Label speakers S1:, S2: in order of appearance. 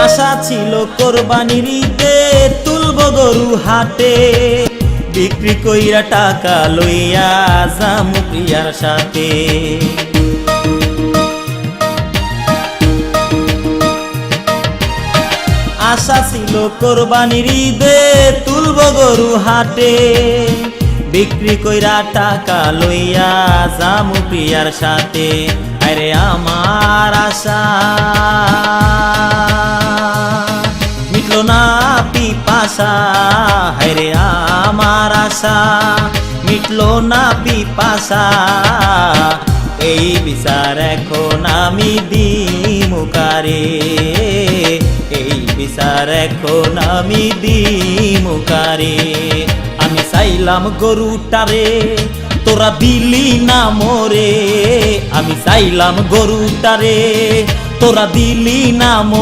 S1: আশা ছিল কোরবানির ঈদে তুলব গরু হাটে, বিক্রি কইরা টাকা লইয়া যামু প্রিয়ার সাথে। আশা ছিল কোরবানির ঈদে তুলব গরু হাটে, বিক্রি কইরা টাকা লইয়া যামু প্রিয়ার সাথে। আরে আমার আশা মিটলো না পিপাসা, হায়রে আমার আশা মিটলো না পিপাসা। এই বিচার এখন আমি দিমু কারে, এই বিচার এখন আমি দিমু কারে। আমি চাইলাম গরুটারে তোরা দিলি না মোরে, আমি চাইলাম গরুটারে তোরা দিলি না মোরে।